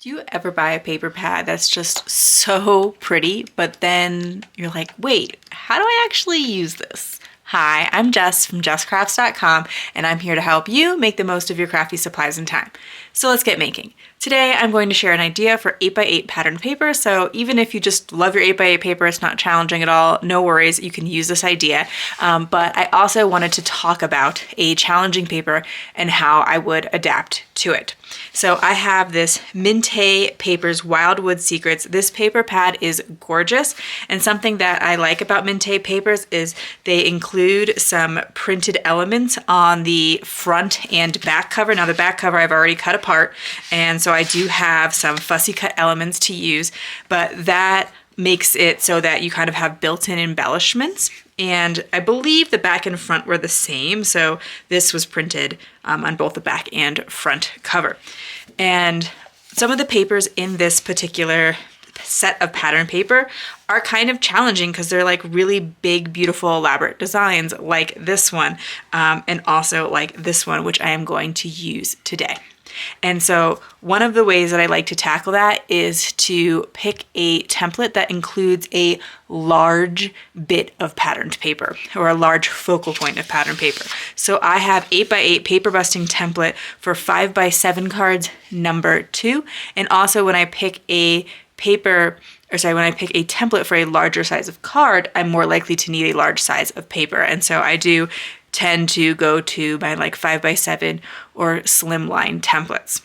Do you ever buy a paper pad that's just so pretty, but then you're like, wait, how do I actually use this? Hi, I'm Jess from JessCrafts.com, and I'm here to help you make the most of your crafty supplies and time. So let's get making. Today, I'm going to share an idea for 8x8 patterned paper, so even if you just love your 8x8 paper, it's not challenging at all, no worries, you can use this idea. But I also wanted to talk about a challenging paper and how I would adapt to it. So I have this Mintay Papers Wildwood Secrets. This paper pad is gorgeous, and something that I like about Mintay Papers is they include some printed elements on the front and back cover. Now the back cover I've already cut apart, and so I do have some fussy cut elements to use, but that makes it so that you kind of have built-in embellishments. And I believe the back and front were the same, so this was printed on both the back and front cover. And some of the papers in this particular set of pattern paper are kind of challenging because they're like really big, beautiful, elaborate designs like this one, and also like this one, which I am going to use today. And so one of the ways that I like to tackle that is to pick a template that includes a large bit of patterned paper or a large focal point of patterned paper. So I have 8x8 paper busting template for 5x7 cards number 2. And also when I pick a template for a larger size of card, I'm more likely to need a large size of paper. And so I do tend to go to my like 5x7 or slimline templates.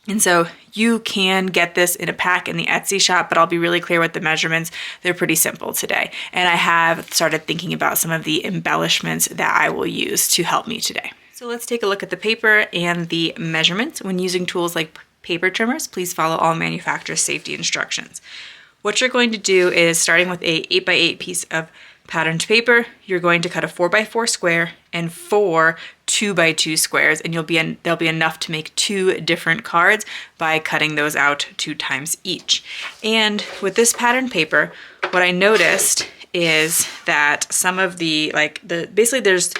And so you can get this in a pack in the Etsy shop, but I'll be really clear with the measurements. They're pretty simple today. And I have started thinking about some of the embellishments that I will use to help me today. So let's take a look at the paper and the measurements. When using tools like paper trimmers, please follow all manufacturer safety instructions. What you're going to do is, starting with a 8x8 piece of patterned paper, you're going to cut a 4x4 square and 4 2x2 squares, and there'll be enough to make 2 different cards by cutting those out 2 times each. And with this patterned paper, what I noticed is that some of basically there's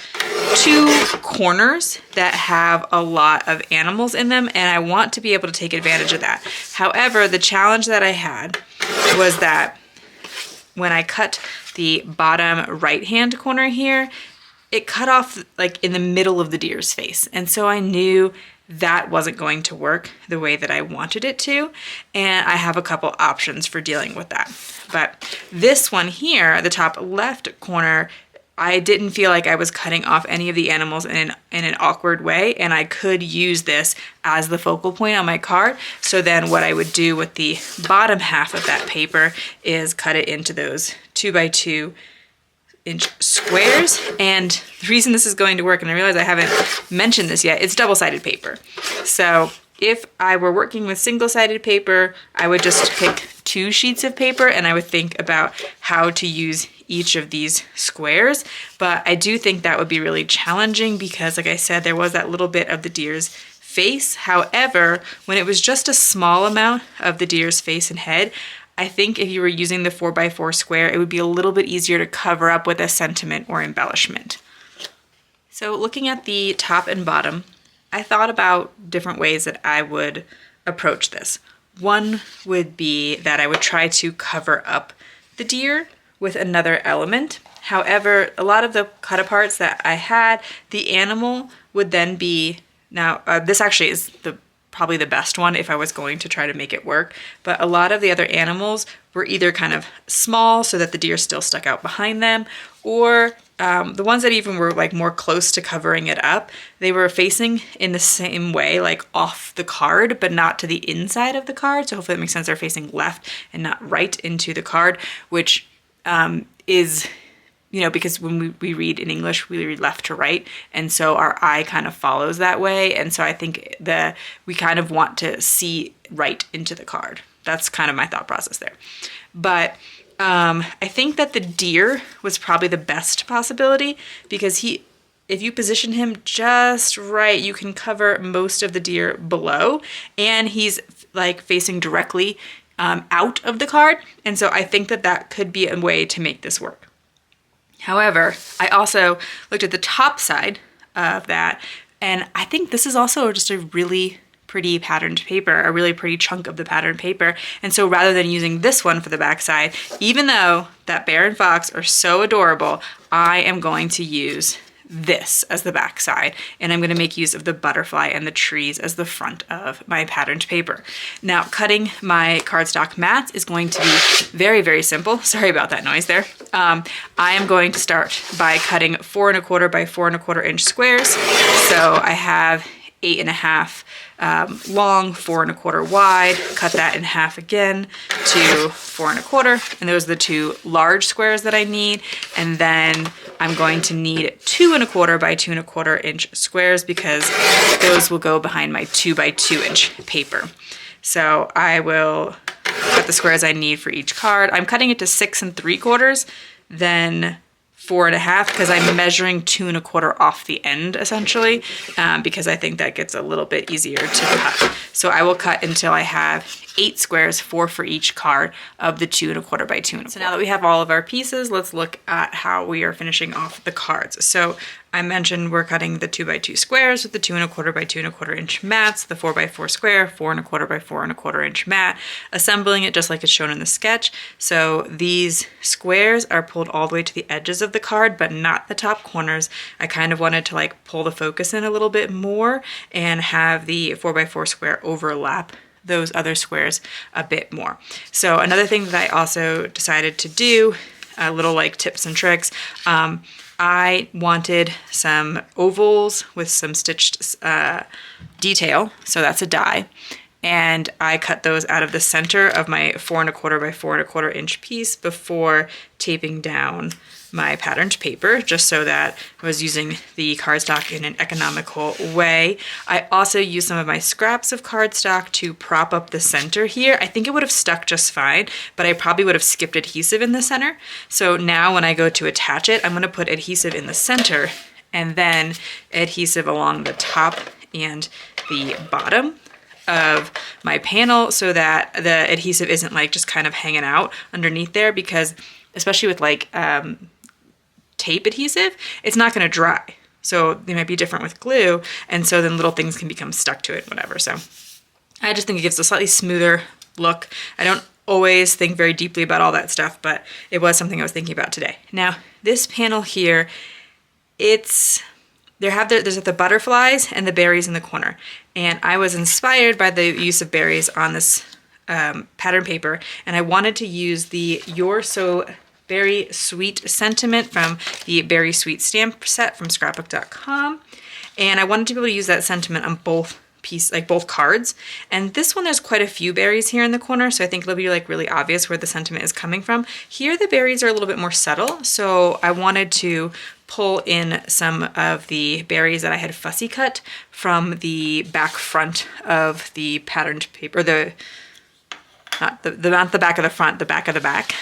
2 corners that have a lot of animals in them, and I want to be able to take advantage of that. However, the challenge that I had was that when I cut the bottom right-hand corner here, it cut off like in the middle of the deer's face. And so I knew that wasn't going to work the way that I wanted it to. And I have a couple options for dealing with that. But this one here, the top left corner, I didn't feel like I was cutting off any of the animals in an awkward way, and I could use this as the focal point on my card. So then what I would do with the bottom half of that paper is cut it into those 2x2 inch squares. And the reason this is going to work, and I realize I haven't mentioned this yet, it's double-sided paper. So if I were working with single-sided paper, I would just pick 2 sheets of paper and I would think about how to use each of these squares. But I do think that would be really challenging because, like I said, there was that little bit of the deer's face. However, when it was just a small amount of the deer's face and head, I think if you were using the 4x4 square, it would be a little bit easier to cover up with a sentiment or embellishment. So looking at the top and bottom, I thought about different ways that I would approach this. One would be that I would try to cover up the deer with another element. However, a lot of the cut aparts that I had, the animal would then be, now this actually is probably the best one if I was going to try to make it work, but a lot of the other animals were either kind of small so that the deer still stuck out behind them, or the ones that even were like more close to covering it up, they were facing in the same way, like off the card, but not to the inside of the card. So hopefully that makes sense. They're facing left and not right into the card, which is, because when we read in English, we read left to right. And so our eye kind of follows that way. And so I think we kind of want to see right into the card. That's kind of my thought process there. But I think that the deer was probably the best possibility because if you position him just right, you can cover most of the deer below, and he's like facing directly out of the card. And so I think that could be a way to make this work. However, I also looked at the top side of that, and I think this is also just a really pretty patterned paper, a really pretty chunk of the patterned paper. And so rather than using this one for the backside, even though that bear and fox are so adorable, I am going to use this as the back side, and I'm going to make use of the butterfly and the trees as the front of my patterned paper. Now, cutting my cardstock mats is going to be very, very simple. Sorry about that noise there. I am going to start by cutting 4 1/4 by 4 1/4 inch squares. So I have 8.5 long, 4 1/4 wide, cut that in half again to 4 1/4, and those are the 2 large squares that I need. And then I'm going to need 2 1/4 by 2 1/4 inch squares because those will go behind my 2 by 2 inch paper. So I will cut the squares I need for each card. I'm cutting it to 6 3/4, then 4 1/2 because I'm measuring 2 1/4 off the end essentially, because I think that gets a little bit easier to cut. So I will cut until I have 8 squares, 4 for each card of the 2 1/4 by 2 1/4. So now that we have all of our pieces, let's look at how we are finishing off the cards. So I mentioned we're cutting the 2 by 2 squares with the 2 1/4 by 2 1/4 inch mats, the 4 by 4 square, 4 1/4 by 4 1/4 inch mat, assembling it just like it's shown in the sketch. So these squares are pulled all the way to the edges of the card, but not the top corners. I kind of wanted to like pull the focus in a little bit more and have the 4 by 4 square overlap those other squares a bit more. So another thing that I also decided to do, a little like tips and tricks, I wanted some ovals with some stitched detail, so that's a die, and I cut those out of the center of my 4 1/4 by 4 1/4 inch piece before taping down my patterned paper, just so that I was using the cardstock in an economical way. I also used some of my scraps of cardstock to prop up the center here. I think it would have stuck just fine, but I probably would have skipped adhesive in the center. So now when I go to attach it, I'm going to put adhesive in the center and then adhesive along the top and the bottom of my panel so that the adhesive isn't like just kind of hanging out underneath there, because especially with like tape adhesive, it's not going to dry. So they might be different with glue, and so then little things can become stuck to it, whatever. So I just think it gives a slightly smoother look. I don't always think very deeply about all that stuff, but it was something I was thinking about today. Now, this panel here, there's the butterflies and the berries in the corner, and I was inspired by the use of berries on this pattern paper, and I wanted to use the You're So Berry Sweet sentiment from the Berry Sweet stamp set from scrapbook.com, and I wanted to be able to use that sentiment on both both cards. And this one, there's quite a few berries here in the corner, so I think it'll be like really obvious where the sentiment is coming from. Here the berries are a little bit more subtle, so I wanted to pull in some of the berries that I had fussy cut from the back front of the patterned paper, not the back of the front, the back of the back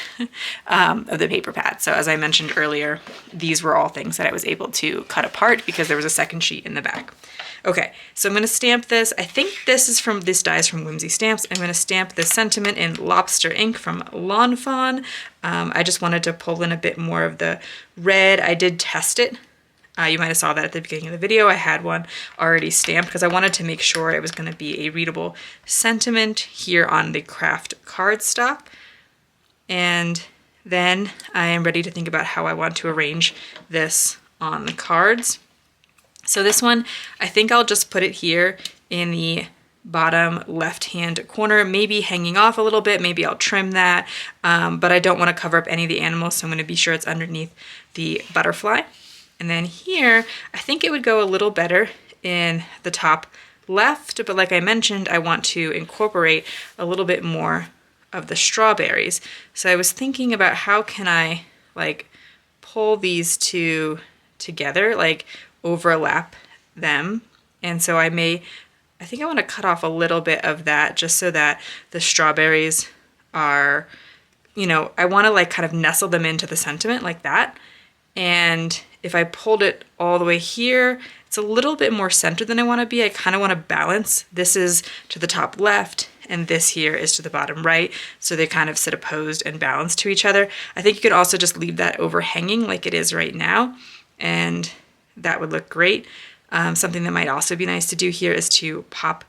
of the paper pad. So as I mentioned earlier, these were all things that I was able to cut apart because there was a second sheet in the back. Okay, so I'm going to stamp this. I think this die is from Whimsy Stamps. I'm going to stamp this sentiment in Lobster ink from Fawn. I just wanted to pull in a bit more of the red. I did test it. You might have saw that at the beginning of the video. I had one already stamped because I wanted to make sure it was going to be a readable sentiment here on the craft cardstock. And then I am ready to think about how I want to arrange this on the cards. So this one, I think I'll just put it here in the bottom left-hand corner, maybe hanging off a little bit, maybe I'll trim that, but I don't want to cover up any of the animals, so I'm going to be sure it's underneath the butterfly. And then here, I think it would go a little better in the top left, but like I mentioned, I want to incorporate a little bit more of the strawberries. So I was thinking about how can I like pull these two together, like overlap them. And so I think I want to cut off a little bit of that just so that the strawberries are, I want to like kind of nestle them into the sentiment like that. And if I pulled it all the way here, it's a little bit more centered than I want to be. I kind of want to balance. This is to the top left and this here is to the bottom right. So they kind of sit opposed and balanced to each other. I think you could also just leave that overhanging like it is right now, and that would look great. Something that might also be nice to do here is to pop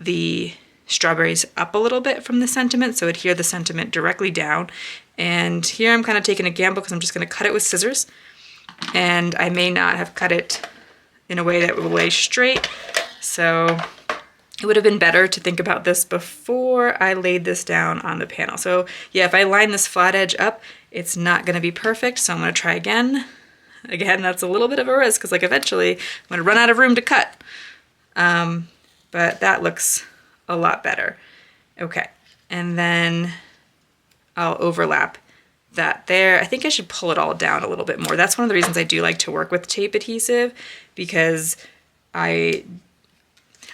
the strawberries up a little bit from the sentiment, so adhere the sentiment directly down. And here I'm kind of taking a gamble because I'm just going to cut it with scissors, and I may not have cut it in a way that will lay straight, so it would have been better to think about this before I laid this down on the panel. So yeah, if I line this flat edge up, it's not going to be perfect, so I'm going to try again. Again, that's a little bit of a risk because like eventually I'm going to run out of room to cut. But that looks a lot better. Okay, and then I'll overlap that there. I think I should pull it all down a little bit more. That's one of the reasons I do like to work with tape adhesive, because I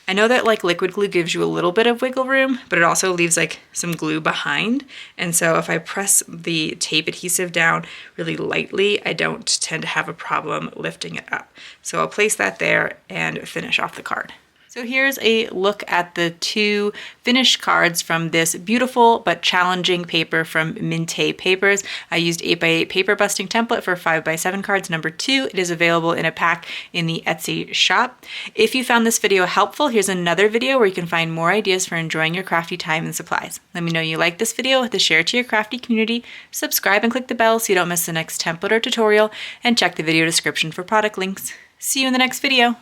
know that like liquid glue gives you a little bit of wiggle room, but it also leaves like some glue behind. And so if I press the tape adhesive down really lightly, I don't tend to have a problem lifting it up. So I'll place that there and finish off the card. So here's a look at the 2 finished cards from this beautiful but challenging paper from Minte Papers. I used 8x8 paper busting template for 5x7 cards number 2. It is available in a pack in the Etsy shop. If you found this video helpful, here's another video where you can find more ideas for enjoying your crafty time and supplies. Let me know you like this video with a share to your crafty community, subscribe and click the bell so you don't miss the next template or tutorial, and check the video description for product links. See you in the next video.